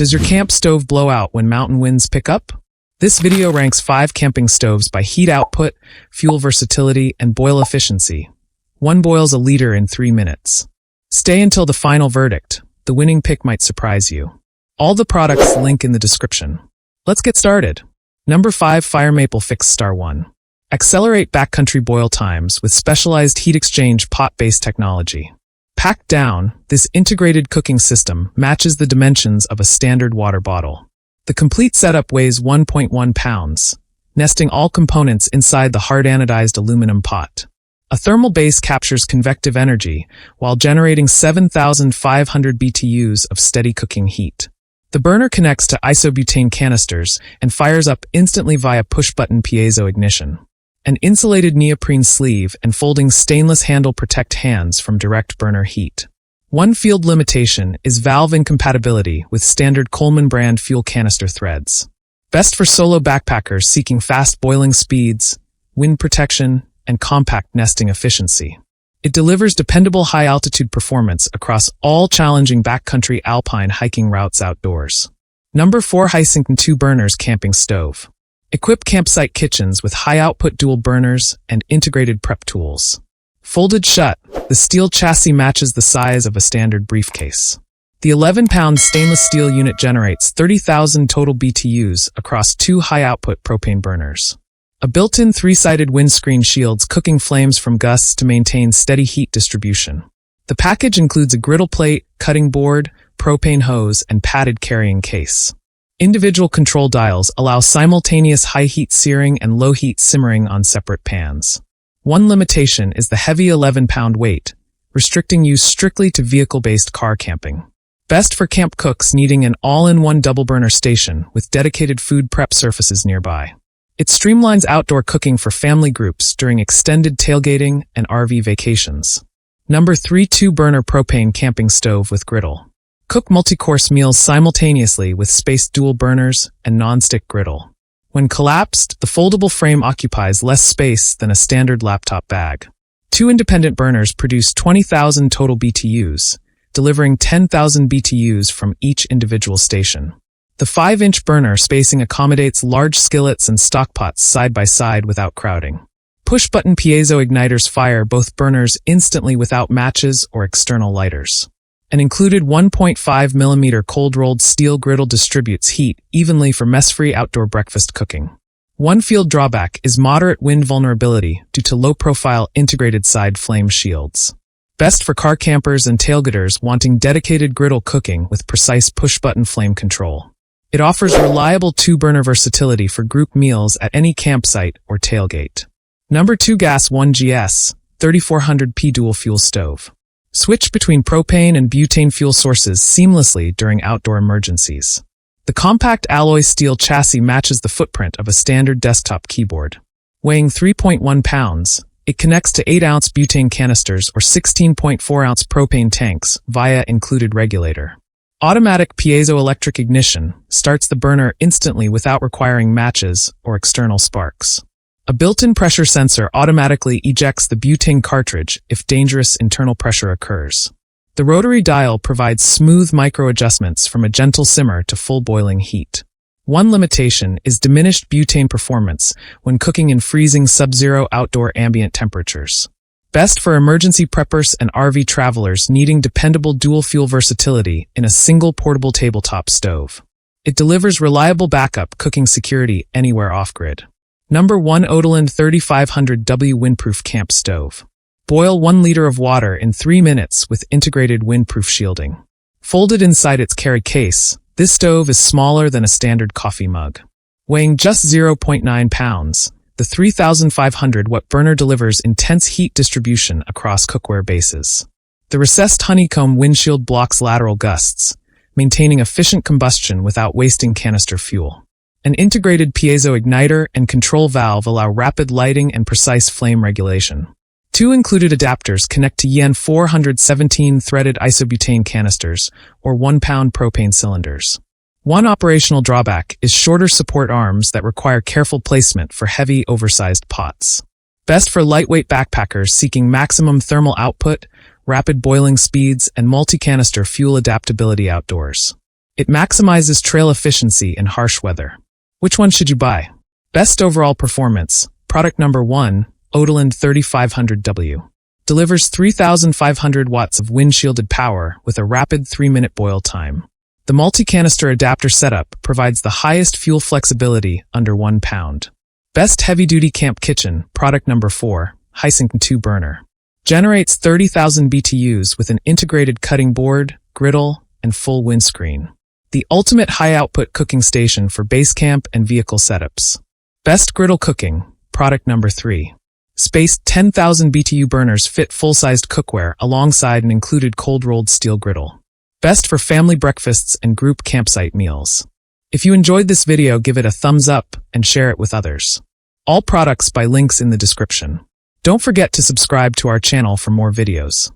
Does your camp stove blow out when mountain winds pick up? This video ranks 5 camping stoves by heat output, fuel versatility, and boil efficiency. One boils a liter in 3 minutes. Stay until the final verdict. The winning pick might surprise you. All the products link in the description. Let's get started. Number 5 Fire Maple Fix Star 1. Accelerate backcountry boil times with specialized heat exchange pot-based technology. Packed down, this integrated cooking system matches the dimensions of a standard water bottle. The complete setup weighs 1.1 pounds, nesting all components inside the hard anodized aluminum pot. A thermal base captures convective energy while generating 7,500 BTUs of steady cooking heat. The burner connects to isobutane canisters and fires up instantly via push-button piezo ignition. An insulated neoprene sleeve and folding stainless handle protect hands from direct burner heat. One field limitation is valve incompatibility with standard Coleman brand fuel canister threads. Best for solo backpackers seeking fast boiling speeds, wind protection, and compact nesting efficiency. It delivers dependable high-altitude performance across all challenging backcountry alpine hiking routes outdoors. Number 4 Hisencn 2 Burners Camping Stove. Equip campsite kitchens with high-output dual burners and integrated prep tools. Folded shut, the steel chassis matches the size of a standard briefcase. The 11-pound stainless steel unit generates 30,000 total BTUs across 2 high-output propane burners. A built-in 3-sided windscreen shields cooking flames from gusts to maintain steady heat distribution. The package includes a griddle plate, cutting board, propane hose, and padded carrying case. Individual control dials allow simultaneous high-heat searing and low-heat simmering on separate pans. One limitation is the heavy 11-pound weight, restricting use strictly to vehicle-based car camping. Best for camp cooks needing an all-in-one double-burner station with dedicated food prep surfaces nearby. It streamlines outdoor cooking for family groups during extended tailgating and RV vacations. Number 3 2-burner propane camping stove with griddle. Cook multi-course meals simultaneously with spaced dual burners and non-stick griddle. When collapsed, the foldable frame occupies less space than a standard laptop bag. 2 independent burners produce 20,000 total BTUs, delivering 10,000 BTUs from each individual station. The 5-inch burner spacing accommodates large skillets and stockpots side by side without crowding. Push-button piezo igniters fire both burners instantly without matches or external lighters. An included 1.5mm cold-rolled steel griddle distributes heat evenly for mess-free outdoor breakfast cooking. One field drawback is moderate wind vulnerability due to low-profile integrated side flame shields. Best for car campers and tailgaters wanting dedicated griddle cooking with precise push-button flame control. It offers reliable 2-burner versatility for group meals at any campsite or tailgate. Number 2 Gas 1GS 3400P Dual Fuel Stove. Switch between propane and butane fuel sources seamlessly during outdoor emergencies. The compact alloy steel chassis matches the footprint of a standard desktop keyboard. Weighing 3.1 pounds, it connects to 8-ounce butane canisters or 16.4-ounce propane tanks via included regulator. Automatic piezoelectric ignition starts the burner instantly without requiring matches or external sparks. A built-in pressure sensor automatically ejects the butane cartridge if dangerous internal pressure occurs. The rotary dial provides smooth micro-adjustments from a gentle simmer to full boiling heat. One limitation is diminished butane performance when cooking in freezing sub-zero outdoor ambient temperatures. Best for emergency preppers and RV travelers needing dependable dual-fuel versatility in a single portable tabletop stove. It delivers reliable backup cooking security anywhere off-grid. Number 1 Odoland 3500W Windproof Camp Stove. Boil 1 liter of water in 3 minutes with integrated windproof shielding. Folded inside its carry case, this stove is smaller than a standard coffee mug. Weighing just 0.9 pounds, the 3500-watt burner delivers intense heat distribution across cookware bases. The recessed honeycomb windshield blocks lateral gusts, maintaining efficient combustion without wasting canister fuel. An integrated piezo igniter and control valve allow rapid lighting and precise flame regulation. 2 included adapters connect to YEN 417 threaded isobutane canisters or 1-pound propane cylinders. One operational drawback is shorter support arms that require careful placement for heavy, oversized pots. Best for lightweight backpackers seeking maximum thermal output, rapid boiling speeds, and multi-canister fuel adaptability outdoors. It maximizes trail efficiency in harsh weather. Which one should you buy? Best overall performance. Product number 1, Odoland 3500W. Delivers 3,500 watts of wind-shielded power with a rapid 3-minute boil time. The multi-canister adapter setup provides the highest fuel flexibility under 1 pound. Best heavy-duty camp kitchen. Product number 4, Hisencn 2-burner. Generates 30,000 BTUs with an integrated cutting board, griddle, and full windscreen. The ultimate high-output cooking station for base camp and vehicle setups. Best griddle cooking. Product number 3. Spaced 10,000 BTU burners fit full-sized cookware alongside an included cold-rolled steel griddle. Best for family breakfasts and group campsite meals. If you enjoyed this video, give it a thumbs up and share it with others. All products by links in the description. Don't forget to subscribe to our channel for more videos.